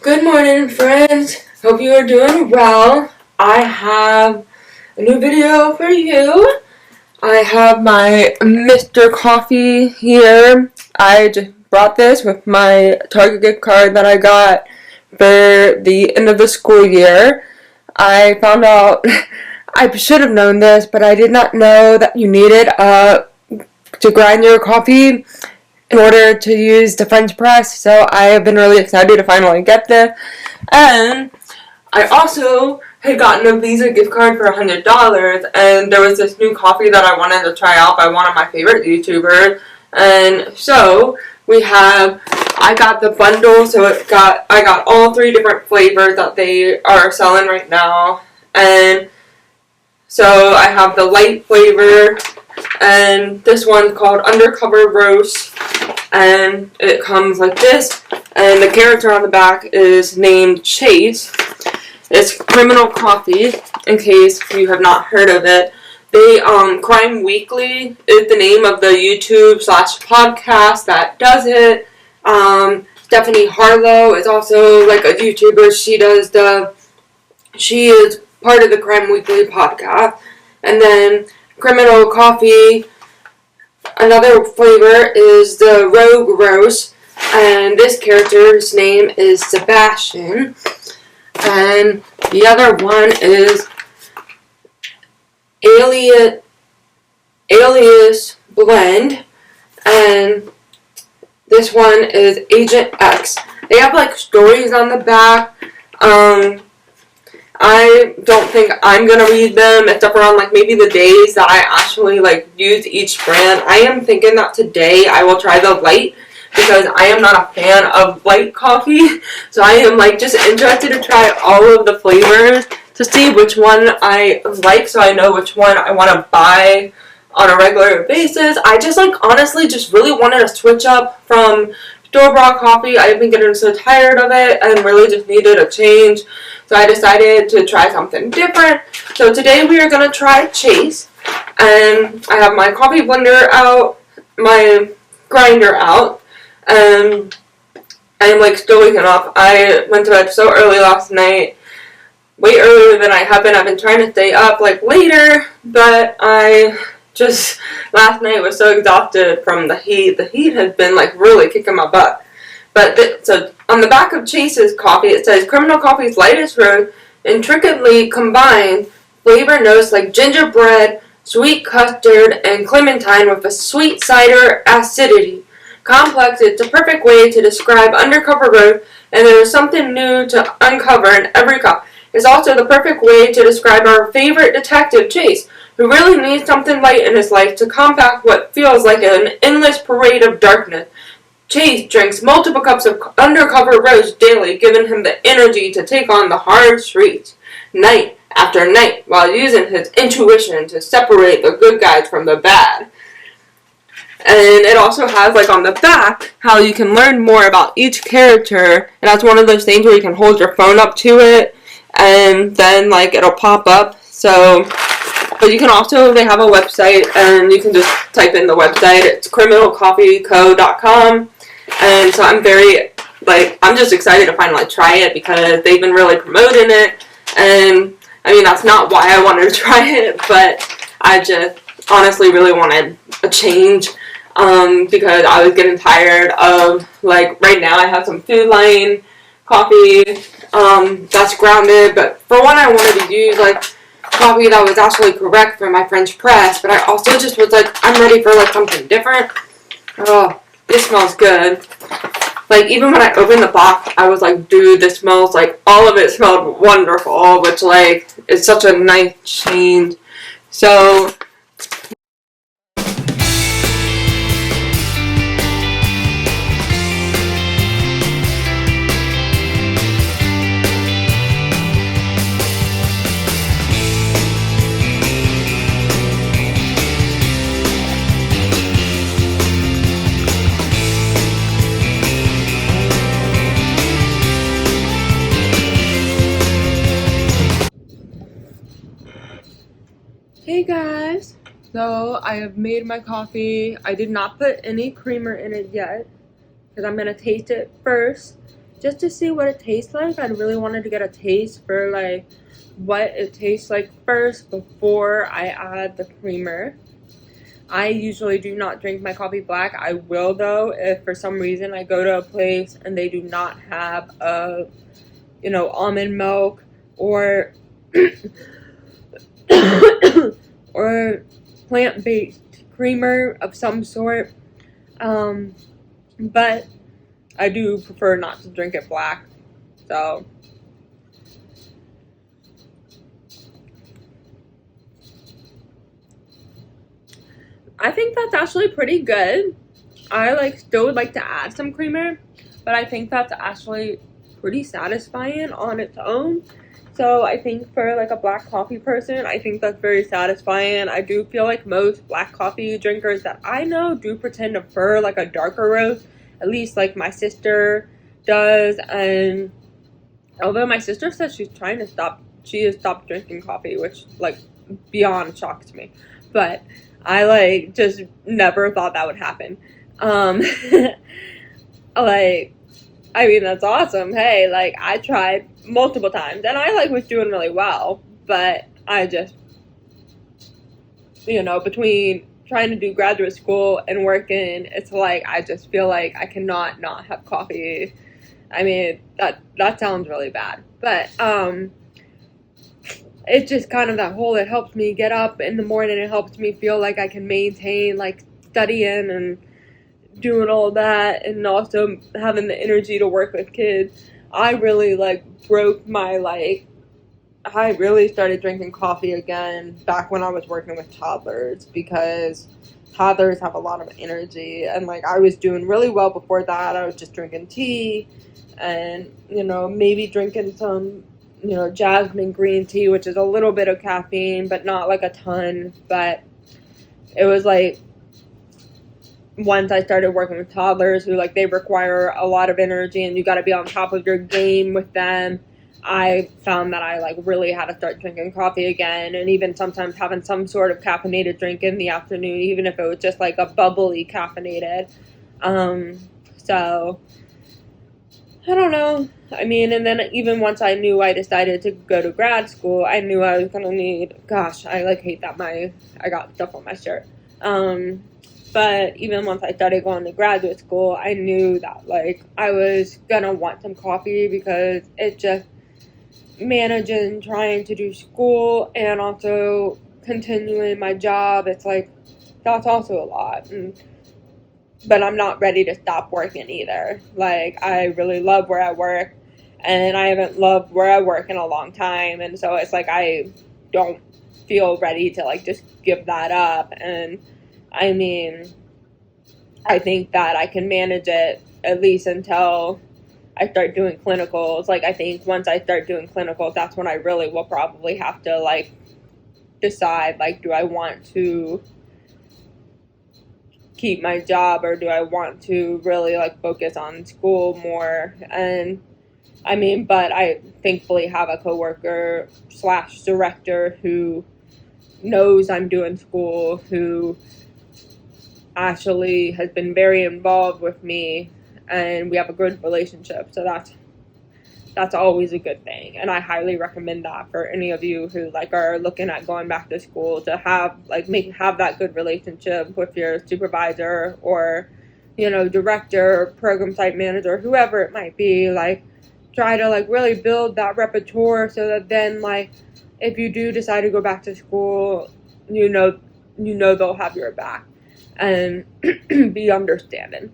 Good morning, friends. Hope you are doing well. I have a new video for you. I have my Mr. Coffee here. I just brought this with my Target gift card that I got for the end of the school year. I found out, I should have known this, but I did not know that you needed to grind your coffee in order to use the French press, so I have been really excited to finally get this. And I also had gotten a Visa gift card for $100, and there was this new coffee that I wanted to try out by one of my favorite YouTubers. And so I got the bundle, so I got all 3 different flavors that they are selling right now. And so I have the light flavor, and this one's called Undercover Roast, and it comes like this, and the character on the back is named Chase. It's Criminal Coffee, in case you have not heard of it. Crime Weekly is the name of the YouTube/podcast that does it. Stephanie Harlowe is also like a YouTuber. She is part of the Crime Weekly podcast. And then Criminal Coffee, another flavor is the Rogue Roast, and this character's name is Sebastian. And the other one is Alias Blend, and this one is Agent X. They have like stories on the back. I don't think I'm gonna read them except for on like maybe the days that I actually like use each brand. I am thinking that today I will try the light, because I am not a fan of light coffee. So I am like just interested to try all of the flavors to see which one I like, so I know which one I want to buy on a regular basis. I just like honestly just really wanted to switch up from store-bought coffee. I've been getting so tired of it and really just needed a change. So I decided to try something different. So today we are going to try Chase. And I have my coffee blender out, my grinder out. And I am like still waking up. I went to bed so early last night. Way earlier than I have been. I've been trying to stay up like later. But last night was so exhausted from the heat. The heat has been like really kicking my butt. But so on the back of Chase's coffee, it says Criminal Coffee's lightest roast, intricately combined flavor notes like gingerbread, sweet custard, and clementine with a sweet cider acidity. Complex, it's a perfect way to describe undercover roast, and there is something new to uncover in every cup. It's also the perfect way to describe our favorite detective, Chase, who really needs something light in his life to combat what feels like an endless parade of darkness. Chase drinks multiple cups of undercover roast daily, giving him the energy to take on the hard streets, night after night, while using his intuition to separate the good guys from the bad. And it also has, like, on the back, how you can learn more about each character, and that's one of those things where you can hold your phone up to it, and then, like, it'll pop up. So, but you can also, they have a website, and you can just type in the website. It's criminalcoffeeco.com. And so I'm I'm just excited to finally try it because they've been really promoting it. And, I mean, that's not why I wanted to try it, but I just honestly really wanted a change because I was getting tired of, like, right now I have some Food Line coffee that's grounded, but for one I wanted to use, like, coffee that was actually correct for my French press, but I also just was like, I'm ready for, like, something different. Oh. This smells good. Like, even when I opened the box, I was like, dude, this smells like, all of it smelled wonderful, which, like, is such a nice change. So, hey guys, so I have made my coffee. I did not put any creamer in it yet because I'm going to taste it first just to see what it tastes like. I really wanted to get a taste for like what it tastes like first before I add the creamer. I usually do not drink my coffee black. I will though if for some reason I go to a place and they do not have a, almond milk or or plant-based creamer of some sort. But I do prefer not to drink it black. So I think that's actually pretty good. I still would like to add some creamer, but I think that's actually pretty satisfying on its own. So I think for like a black coffee person, I think that's very satisfying. I do feel like most black coffee drinkers that I know do pretend to prefer like a darker roast. At least like my sister does. And although my sister says she has stopped drinking coffee, which like beyond shocks me. But I just never thought that would happen. I mean, that's awesome. Hey, I tried multiple times and I was doing really well, but I just, between trying to do graduate school and working, it's I just feel like I cannot not have coffee. I mean, that sounds really bad, but, it's just kind of that whole, it helps me get up in the morning. It helps me feel like I can maintain studying and doing all that, and also having the energy to work with kids. I really broke my I really started drinking coffee again back when I was working with toddlers, because toddlers have a lot of energy, and I was doing really well before that. I was just drinking tea and maybe drinking some jasmine green tea, which is a little bit of caffeine but not a ton. But it was once I started working with toddlers who they require a lot of energy and you got to be on top of your game with them, I found that I really had to start drinking coffee again, and even sometimes having some sort of caffeinated drink in the afternoon, even if it was just a bubbly caffeinated. So I don't know. I mean, and then even once I knew I decided to go to grad school, I knew I was going to need, gosh, I hate that I got stuff on my shirt. But even once I started going to graduate school, I knew that I was going to want some coffee, because it just managing trying to do school and also continuing my job, it's that's also a lot. But I'm not ready to stop working either. I really love where I work, and I haven't loved where I work in a long time, and so it's I don't feel ready to just give that up. And I mean, I think that I can manage it at least until I start doing clinicals. I think once I start doing clinicals, that's when I really will probably have to decide do I want to keep my job, or do I want to really focus on school more. And I mean, but I thankfully have a coworker / director who knows I'm doing school, who actually has been very involved with me, and we have a good relationship. So that's always a good thing, and I highly recommend that for any of you who are looking at going back to school, to have have that good relationship with your supervisor or director, program site manager, whoever it might be. Try to really build that repertoire, so that then if you do decide to go back to school, they'll have your back and be understanding.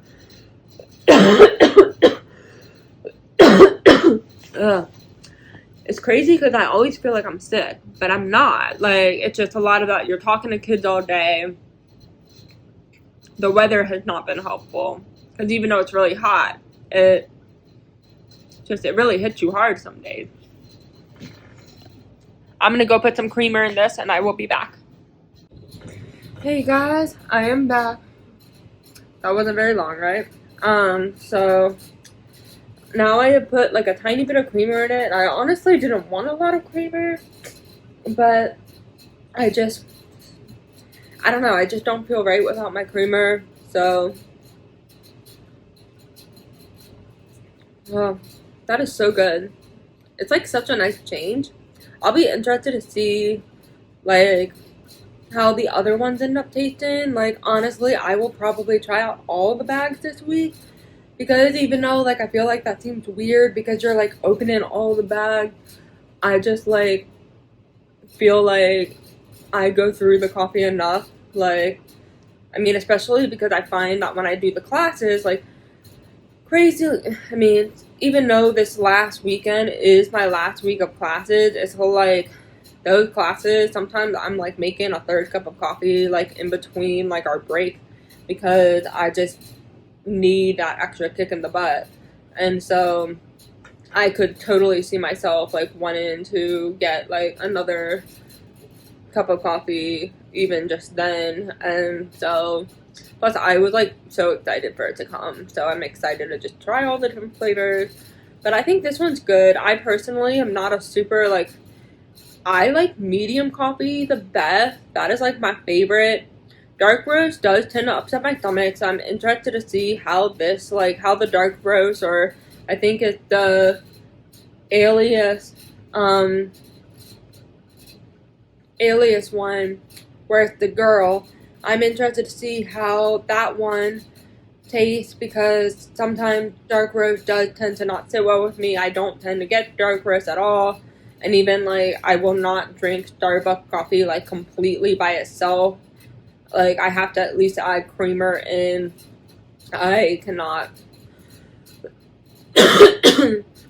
It's crazy because I always feel like I'm sick, but I'm not. It's just a lot of that. You're talking to kids all day. The weather has not been helpful, because even though it's really hot, it really hits you hard some days. I'm gonna go put some creamer in this, and I will be back. Hey guys, I am back. That wasn't very long, right? So now I have put a tiny bit of creamer in it. I honestly didn't want a lot of creamer, but I don't know, I just don't feel right without my creamer. So That is so good. It's like such a nice change. I'll be interested to see like how the other ones end up tasting. Like, honestly, I will probably try out all the bags this week, because even though like I feel like that seems weird because you're like opening all the bags, I just like feel like I go through the coffee enough. Like, I mean, especially because I find that when I do the classes, like, crazy, I mean, even though this last weekend is my last week of classes, it's whole like those classes, sometimes I'm like making a third cup of coffee like in between like our break, because I just need that extra kick in the butt. And so I could totally see myself like wanting to get like another cup of coffee even just then. And so plus I was like so excited for it to come, so I'm excited to just try all the different flavors. But I think this one's good. I personally am not a super like, I like medium coffee the best. That is like my favorite. Dark roast does tend to upset my stomach, so I'm interested to see how this, like, how the dark roast, or I think it's the alias one, where it's the girl. I'm interested to see how that one tastes, because sometimes dark roast does tend to not sit well with me. I don't tend to get dark roast at all. And even like I will not drink Starbucks coffee like completely by itself. Like, I have to at least add creamer in. I cannot.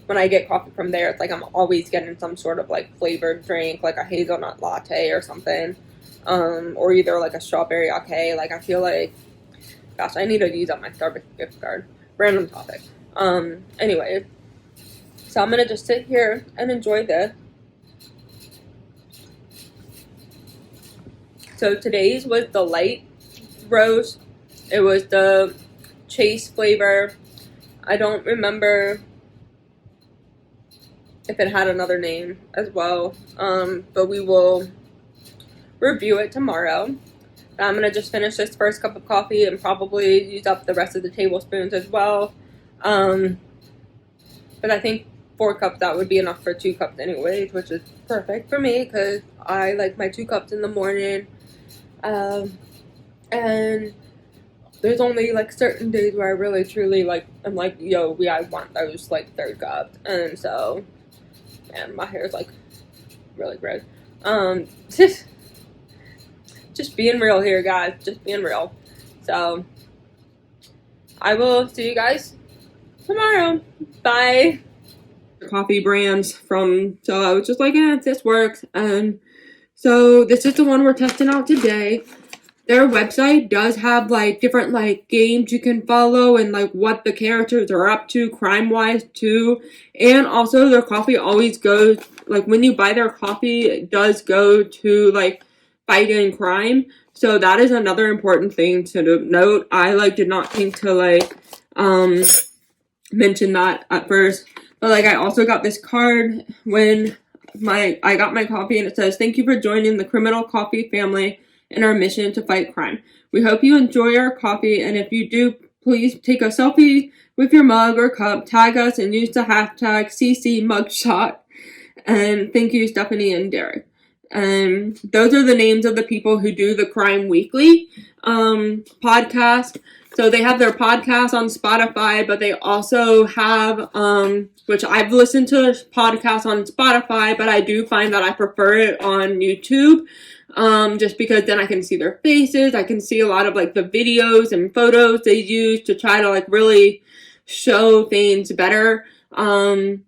When I get coffee from there, it's like I'm always getting some sort of like flavored drink, like a hazelnut latte or something, or either like a strawberry latte. Like, I feel like, gosh, I need to use up my Starbucks gift card. Random topic. Anyway, so I'm gonna just sit here and enjoy this. So today's was the light roast. It was the Chase flavor. I don't remember if it had another name as well, but we will review it tomorrow. I'm going to just finish this first cup of coffee and probably use up the rest of the tablespoons as well. But I think 4 cups, that would be enough for 2 cups anyways, which is perfect for me because I like my 2 cups in the morning. And there's only like certain days where I really truly like, I'm like, yo, I want those like 3rd cups. And so, man, my hair is like really gross. Just being real here, guys. Just being real. So, I will see you guys tomorrow. Bye. Coffee brands from, so I was just like, this works. And so this is the one we're testing out today. Their website does have like different like games you can follow and like what the characters are up to crime wise too. And also their coffee always goes, like when you buy their coffee, it does go to like fighting crime. So that is another important thing to note. I like did not think to like mention that at first. But like I also got this card when I got my coffee, and it says, "Thank you for joining the Criminal Coffee family in our mission to fight crime. We hope you enjoy our coffee, and if you do, please take a selfie with your mug or cup, tag us, and use the hashtag #CCMugshot. And thank you, Stephanie and Derek." And those are the names of the people who do the Crime Weekly podcast. So they have their podcast on Spotify, but they also have, which I've listened to podcasts on Spotify, but I do find that I prefer it on YouTube, just because then I can see their faces. I can see a lot of like the videos and photos they use to try to like really show things better, of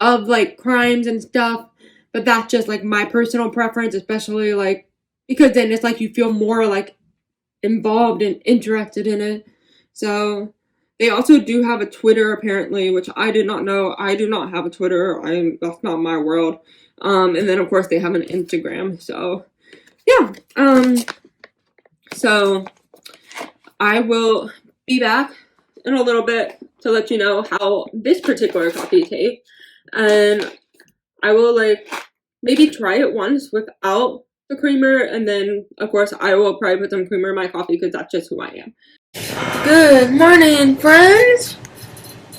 like crimes and stuff. But that's just like my personal preference, especially like, because then it's like you feel more like involved and interested in it. So they also do have a Twitter apparently, which I did not know. I do not have a Twitter. That's not my world. And then of course they have an Instagram. So yeah. So I will be back in a little bit to let you know how this particular coffee tastes. And I will like maybe try it once without the creamer, and then of course I will probably put some creamer in my coffee because that's just who I am. Good morning, friends.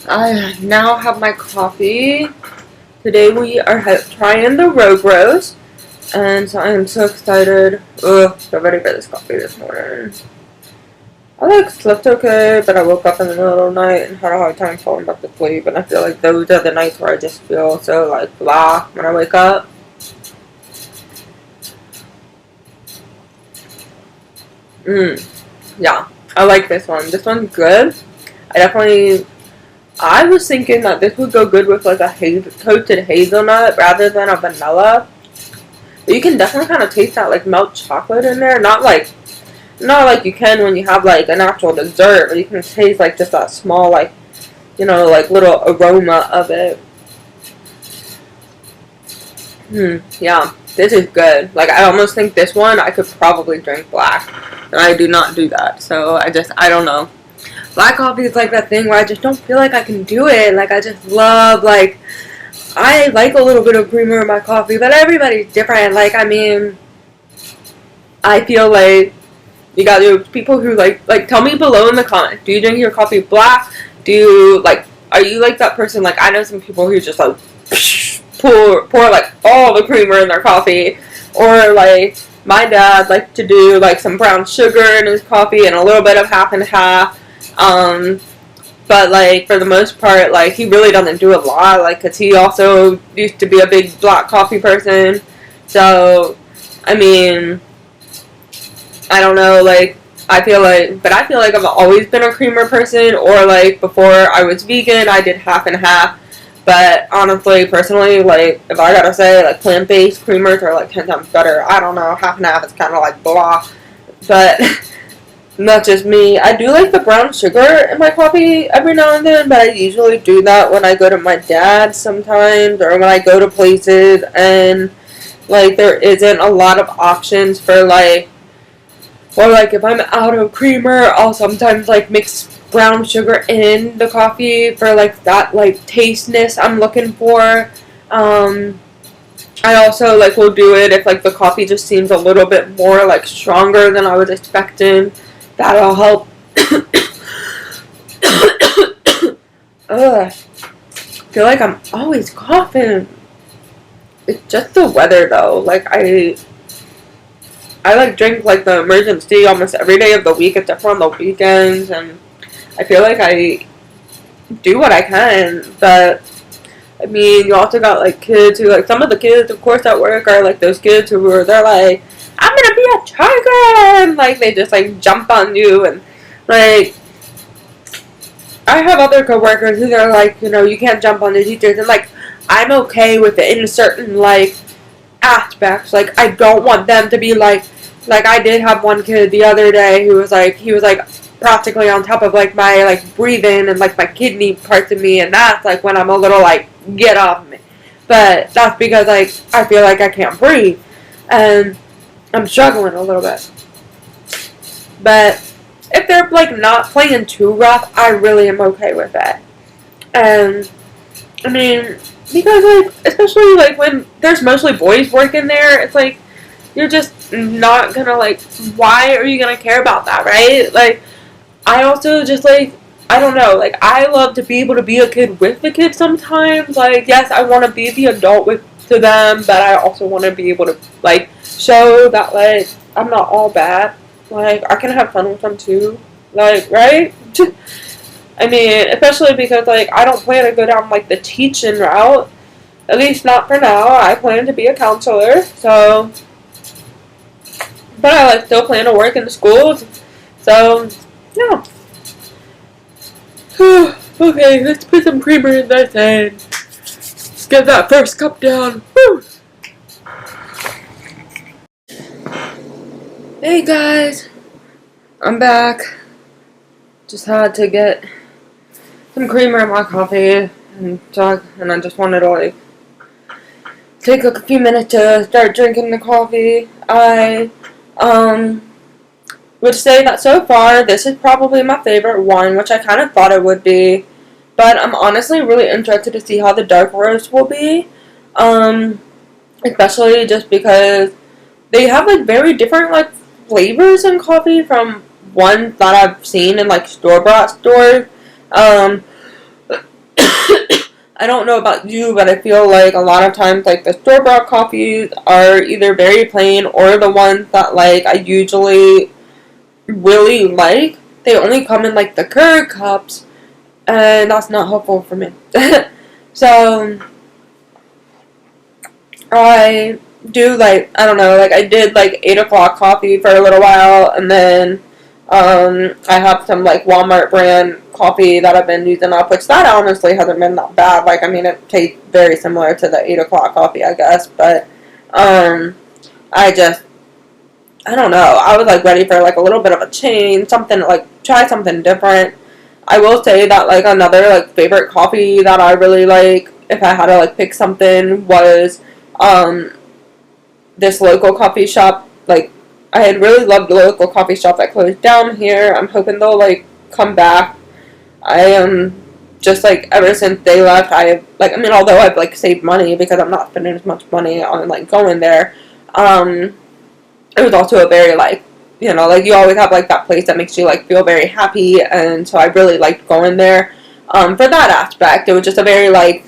I now have my coffee. Today we are trying the Rogue Roast, and so I am so excited. Ugh, so ready for this coffee this morning. I slept okay, but I woke up in the middle of the night and had a hard time falling back to sleep, and I feel like those are the nights where I just feel so blah when I wake up. Yeah, I like this one. This one's good. I was thinking that this would go good with a toasted hazelnut rather than a vanilla. But you can definitely kind of taste that milk chocolate in there. Not like you can when you have an actual dessert, but you can taste just that small little aroma of it. Yeah, this is good. I almost think this one I could probably drink black, and I do not do that. So I don't know. Black coffee is that thing where I just don't feel like I can do it. I just love, I like a little bit of creamer in my coffee, but everybody's different. I feel like you got people who tell me below in the comments, do you drink your coffee black? Do you, are you that person? I know some people who just, pour all the creamer in their coffee. Or, my dad likes to do, some brown sugar in his coffee and a little bit of half and half. But for the most part, he really doesn't do a lot, because he also used to be a big black coffee person. So, I mean, I don't know, I feel like I've always been a creamer person, or before I was vegan, I did half and half. But honestly, personally, if I gotta say, plant-based creamers are 10 times better. I don't know, half and half is kind of blah. But not just me. I do like the brown sugar in my coffee every now and then, but I usually do that when I go to my dad's sometimes, or when I go to places and there isn't a lot of options for or if I'm out of creamer, I'll sometimes mix brown sugar in the coffee for that tasteness I'm looking for. I also will do it if the coffee just seems a little bit more stronger than I was expecting. That'll help. Ugh. I feel I'm always coughing. It's just the weather though. I drink the emergency almost every day of the week except for on the weekends, and I feel I do what I can. But I mean, you also got kids who some of the kids of course at work are those kids who are I'm gonna be a tiger, and they just jump on you, and I have other coworkers who are you can't jump on the teachers, and I'm okay with it in certain aspects. I don't want them to be I did have one kid the other day who was he was practically on top of my breathing and my kidney parts of me, and that's when I'm a little get off me. But that's because I feel I can't breathe, and I'm struggling a little bit. But if they're not playing too rough, I really am okay with that. And I mean, because especially when there's mostly boys working there, it's you're just not gonna why are you gonna care about that, right? I also just I don't know, I love to be able to be a kid with the kids sometimes. Yes, I want to be the adult to them, but I also want to be able to show that I'm not all bad. I can have fun with them too. Right? I mean, especially because I don't plan to go down the teaching route. At least not for now. I plan to be a counselor, so but I still plan to work in the schools. So yeah. Okay, let's put some creamer in this and let's get that first cup down. Woo! Hey guys, I'm back. Just had to get some creamer in my coffee and I just wanted to take a few minutes to start drinking the coffee. I would say that so far this is probably my favorite one, which I kind of thought it would be, but I'm honestly really interested to see how the dark roast will be, especially just because they have very different flavors in coffee from one that I've seen in store-bought stores. I don't know about you, but I feel like a lot of times, like, the store-bought coffees are either very plain or the ones that, like, I usually really like. They only come in, like, the Keurig cups, and that's not helpful for me. So, I do, like, I don't know, like, I did, like, 8 o'clock coffee for a little while, and then, I have some, like, Walmart brand coffee that I've been using up, which that honestly hasn't been that bad. Like, I mean, it tastes very similar to the 8 o'clock coffee, I guess, but, I just, I don't know, I was, like, ready for, like, a little bit of a change, something, like, try something different. I will say that, like, another, like, favorite coffee that I really like, if I had to, like, pick something, was, this local coffee shop. Like, I had really loved the local coffee shop that closed down here. I'm hoping they'll, like, come back. I am just, like, ever since they left, I have, like, I mean, although I've, like, saved money because I'm not spending as much money on, like, going there, it was also a very, like, you know, like, you always have, like, that place that makes you, like, feel very happy, and so I really liked going there. For that aspect, it was just a very, like,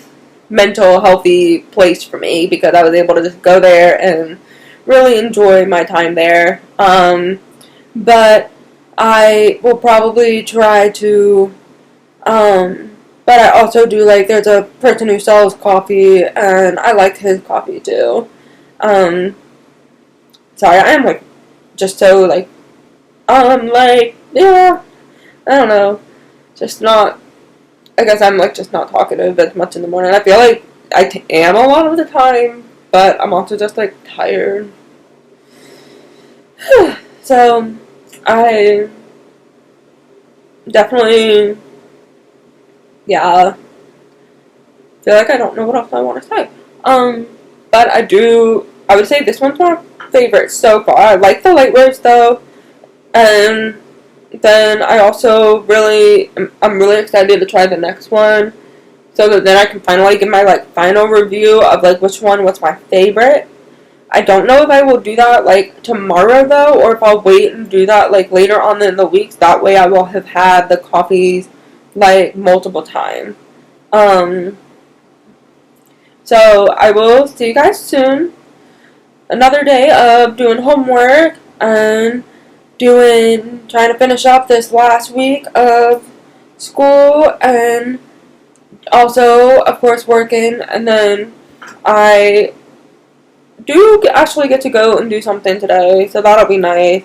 mental, healthy place for me because I was able to just go there and really enjoy my time there. But I will probably try to, but I also do, like, there's a person who sells coffee, and I like his coffee too. Um, Sorry, I am, like, just so, like, yeah, I don't know, just not, I guess I'm, like, just not talkative as much in the morning. I feel like I am a lot of the time, but I'm also just, like, tired. So, I definitely, yeah, feel like I don't know what else I want to say. But I would say this one's my favorite so far. I like the light roast, though, and then I also I'm really excited to try the next one, so that then I can finally give my, like, final review of, like, which one was my favorite. I don't know if I will do that, like, tomorrow, though, or if I'll wait and do that, like, later on in the weeks. That way I will have had the coffees, like, multiple times. Um, so I will see you guys soon. Another day of doing homework and trying to finish up this last week of school, and also, of course, working, and then I do actually get to go and do something today, so that'll be nice.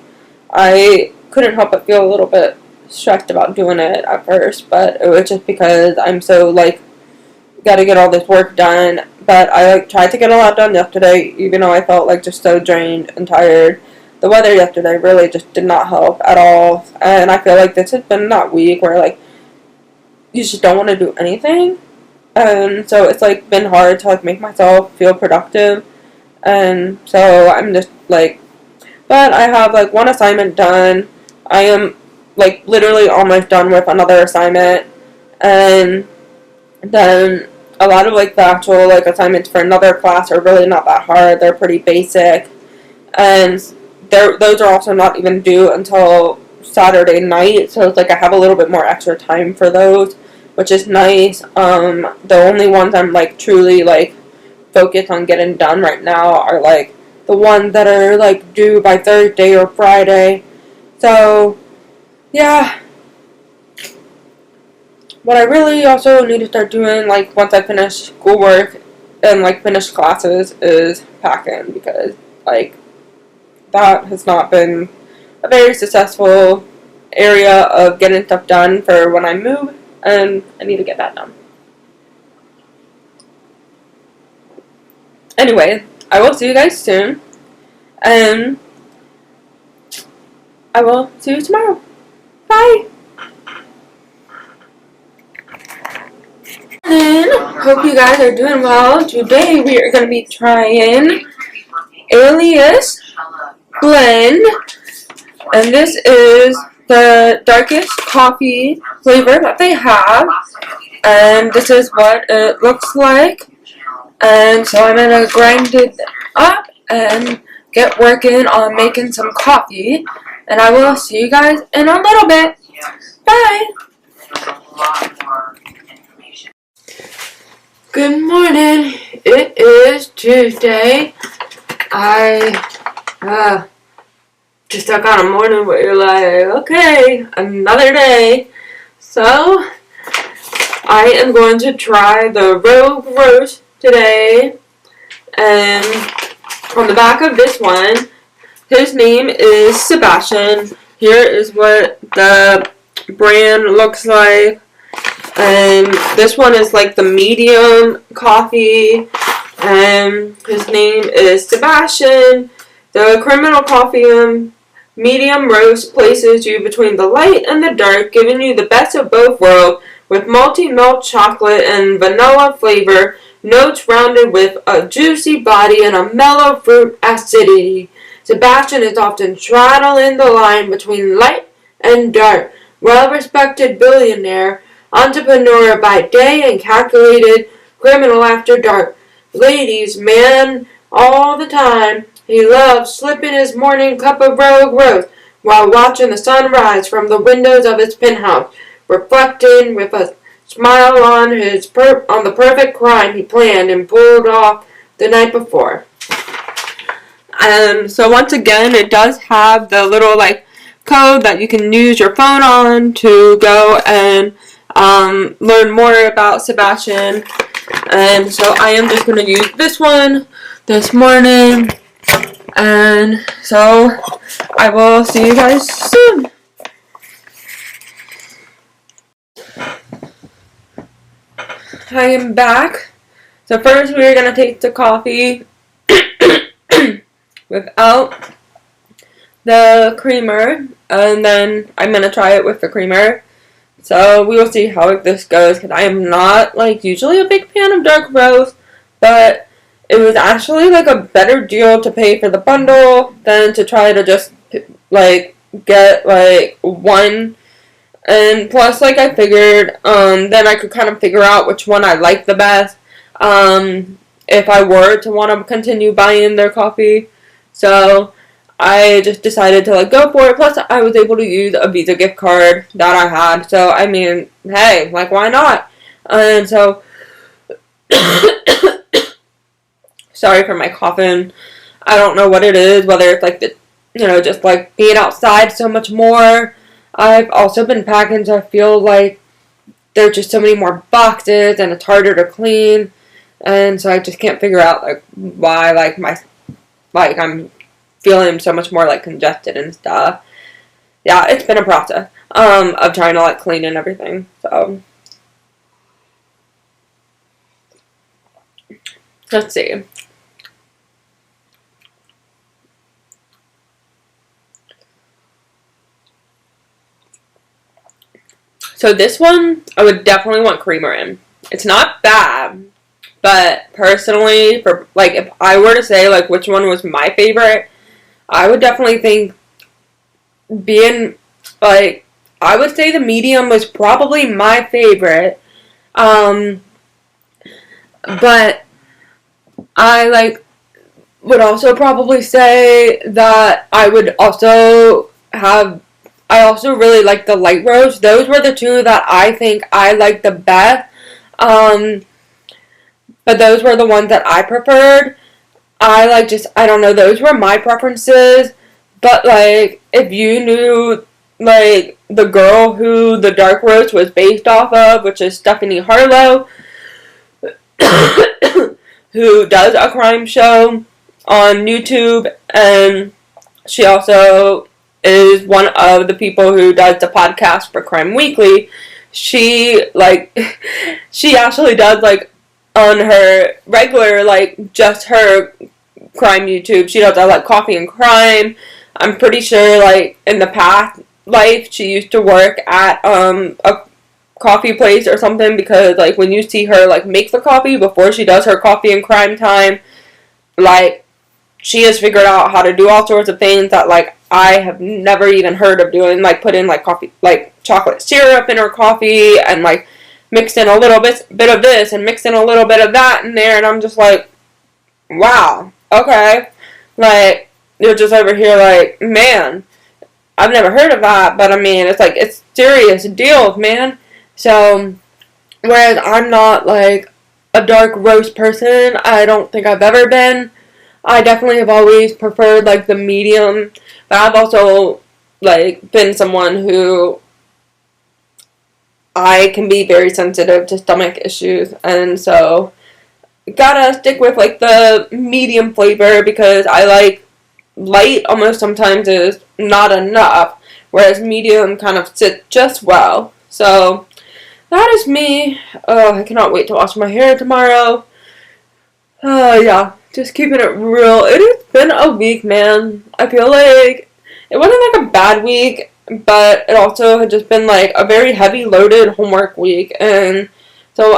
I couldn't help but feel a little bit stressed about doing it at first, but it was just because I'm so, like, gotta get all this work done. But I, like, tried to get a lot done yesterday, even though I felt, like, just so drained and tired. The weather yesterday really just did not help at all, and I feel like this has been that week where, like, you just don't want to do anything, and so it's, like, been hard to, like, make myself feel productive. And so I'm just, like, but I have, like, one assignment done. I am, like, literally almost done with another assignment, and then a lot of, like, the actual, like, assignments for another class are really not that hard. They're pretty basic, and those are also not even due until Saturday night, so it's like I have a little bit more extra time for those, which is nice. The only ones I'm, like, truly, like, focused on getting done right now are, like, the ones that are, like, due by Thursday or Friday. So, yeah. What I really also need to start doing, like, once I finish schoolwork and, like, finish classes is packing, because, like, that has not been a very successful area of getting stuff done for when I move, and I need to get that done. Anyway, I will see you guys soon, and I will see you tomorrow. Bye! Hope you guys are doing well. Today we are going to be trying Alias Blend, and this is the darkest coffee flavor that they have, and this is what it looks like. And so I'm going to grind it up and get working on making some coffee, and I will see you guys in a little bit. Bye! Good morning. It is Tuesday. I just took on a morning where you're like, okay, another day. So I am going to try the Rogue Roast today. And on the back of this one, his name is Sebastian. Here is what the brand looks like. And this one is like the medium coffee. And his name is Sebastian. The criminal coffee medium roast places you between the light and the dark, giving you the best of both worlds with multi-melt chocolate and vanilla flavor, notes rounded with a juicy body and a mellow fruit acidity. Sebastian is often straddling the line between light and dark, well-respected billionaire, entrepreneur by day and calculated criminal after dark. Ladies, man, all the time, he loves slipping his morning cup of Rogue Roast while watching the sun rise from the windows of his penthouse, reflecting with a smile on the perfect crime he planned and pulled off the night before. So once again, it does have the little code that you can use your phone on to go and learn more about Sebastian. And so I am just going to use this one this morning. And so I will see you guys soon. I am back. So first we are going to take the coffee without the creamer. And then I'm going to try it with the creamer. So we will see how this goes, because I am not usually a big fan of dark roast, but it was actually a better deal to pay for the bundle than to try to just get one. And plus I figured then I could kind of figure out which one I like the best if I were to want to continue buying their coffee. So I just decided to go for it. Plus, I was able to use a Visa gift card that I had. So, I mean, hey, why not? And so, sorry for my coughing. I don't know what it is, whether it's just being outside so much more. I've also been packing, so I feel like there are just so many more boxes and it's harder to clean. And so I just can't figure out why I'm feeling so much more congested and stuff. Yeah, it's been a process of trying to clean and everything. So let's see. So this one I would definitely want creamer in. It's not bad, but personally, for if I were to say which one was my favorite, I would definitely think I would say the medium was probably my favorite. But I would also probably say that I also really like the light roast. Those were the two that I think I liked the best. But those were the ones that I preferred. I don't know, those were my preferences. But if you knew the girl who the dark roast was based off of, which is Stephanie Harlowe, who does a crime show on YouTube, and she also is one of the people who does the podcast for Crime Weekly. She she actually does on her regular just her crime YouTube, she does coffee and crime. I'm pretty sure in the past life she used to work at a coffee place or something, because when you see her make the coffee before she does her coffee and crime time, she has figured out how to do all sorts of things that I have never even heard of doing, put in coffee chocolate syrup in her coffee, and mixed in a little bit of this and mixed in a little bit of that in there, and I'm just wow, okay, you're just over here man, I've never heard of that, but I mean, it's serious deals, man. So, whereas I'm not a dark roast person. I don't think I've ever been. I definitely have always preferred like the medium, but I've also like been someone who I can be very sensitive to stomach issues, and so gotta stick with like the medium flavor because I like light almost sometimes is not enough, whereas medium kind of sits just well. So that is me. Oh, I cannot wait to wash my hair tomorrow. Oh yeah, just keeping it real. It has been a week, man. I feel like it wasn't like a bad week, but it also had just been like a very heavy loaded homework week, and so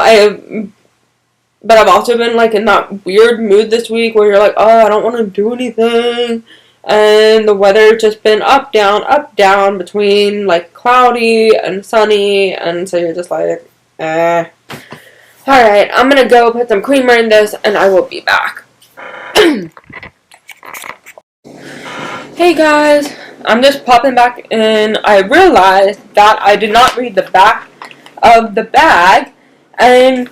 but I've also been like in that weird mood this week where you're like, oh, I don't want to do anything, and the weather's just been up down between like cloudy and sunny, and so you're just like, eh. Alright, I'm gonna go put some creamer in this, and I will be back. Hey guys, I'm just popping back in. I realized that I did not read the back of the bag, and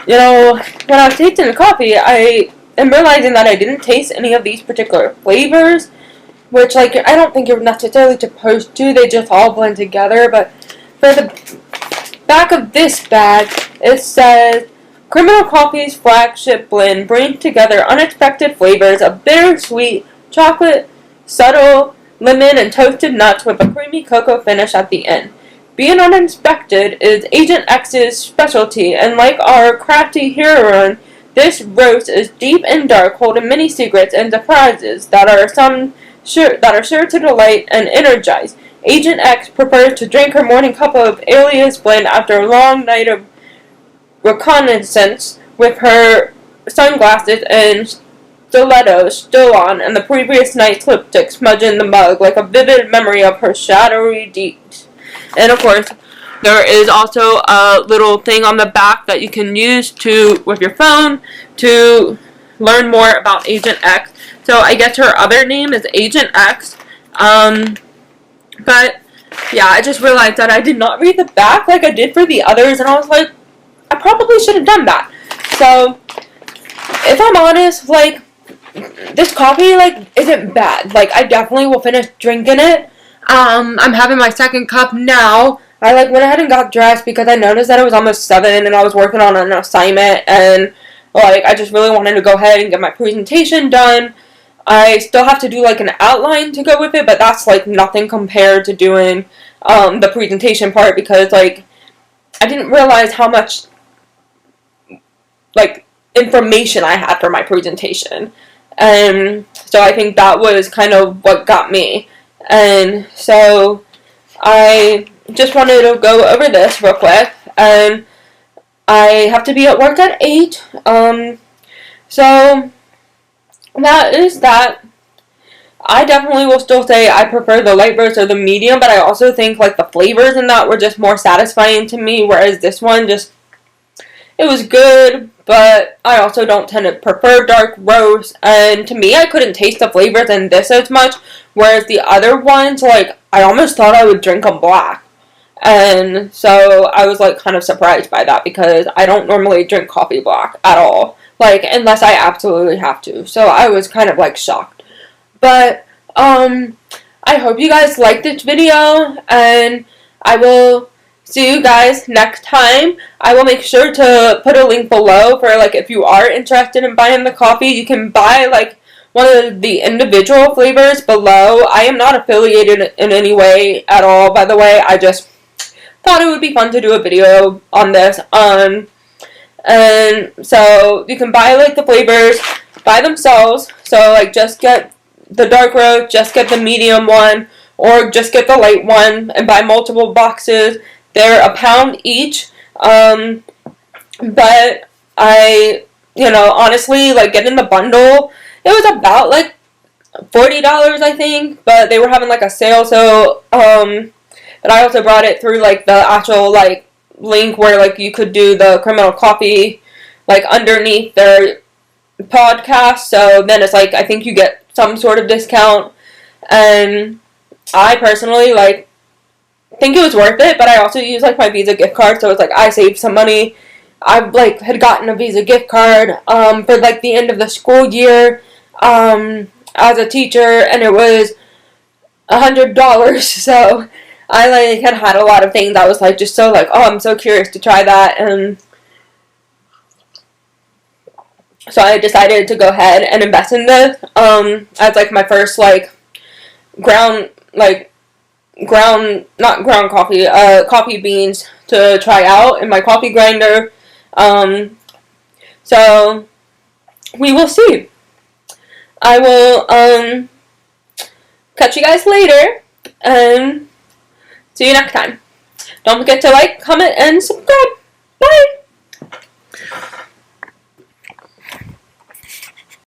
you know, when I was tasting the coffee, I am realizing that I didn't taste any of these particular flavors, which, like, I don't think you're necessarily supposed to. They just all blend together, but for the back of this bag, it says, Criminal Coffee's flagship blend brings together unexpected flavors of bittersweet, chocolate, subtle, lemon, and toasted nuts with a creamy cocoa finish at the end. Being unexpected is Agent X's specialty, and like our crafty heroine, this roast is deep and dark, holding many secrets and surprises that are sure to delight and energize. Agent X prefers to drink her morning cup of Alias blend after a long night of reconnaissance, with her sunglasses and stilettos still on, and the previous night's lipstick smudging the mug like a vivid memory of her shadowy deeds. And of course, there is also a little thing on the back that you can use with your phone to learn more about Agent X. So I guess her other name is Agent X. But yeah, I just realized that I did not read the back like I did for the others, and I was like, I probably should have done that. So if I'm honest, like, this coffee, like, isn't bad. Like, I definitely will finish drinking it. I'm having my second cup now. I, like, went ahead and got dressed because I noticed that it was almost 7 and I was working on an assignment, and, like, I just really wanted to go ahead and get my presentation done. I still have to do, like, an outline to go with it, but that's, like, nothing compared to doing, the presentation part because, like, I didn't realize how much, like, information I had for my presentation. And so I think that was kind of what got me. And so I just wanted to go over this real quick. And I have to be at work at 8. So that is that. I definitely will still say I prefer the light roast or the medium, but I also think like the flavors in that were just more satisfying to me, whereas this one just, it was good, but I also don't tend to prefer dark roast, and to me I couldn't taste the flavors in this as much, whereas the other ones, like, I almost thought I would drink them black, and so I was like kind of surprised by that because I don't normally drink coffee black at all, like, unless I absolutely have to, so I was kind of like shocked. But I hope you guys liked this video, and I will see you guys next time. I will make sure to put a link below for, like, if you are interested in buying the coffee, you can buy, like, one of the individual flavors below. I am not affiliated in any way at all, by the way. I just thought it would be fun to do a video on this. And so you can buy, like, the flavors by themselves. So, like, just get the dark roast, just get the medium one, or just get the light one and buy multiple boxes. They're £1 each, but I, honestly, like, getting the bundle, it was about, like, $40, I think, but they were having, like, a sale, so, but I also brought it through, like, the actual, like, link where, like, you could do the Criminal Coffee, like, underneath their podcast, so then it's, like, I think you get some sort of discount, and I personally, think it was worth it, but I also use, like, my Visa gift card, so it's, like, I saved some money, I like had gotten a Visa gift card for like the end of the school year as a teacher, and it was $100. So I like had a lot of things. I was like just so like, oh, I'm so curious to try that, and so I decided to go ahead and invest in this as like my first like not ground coffee, coffee beans to try out in my coffee grinder. So we will see. I will catch you guys later, and see you next time. Don't forget to like, comment, and subscribe.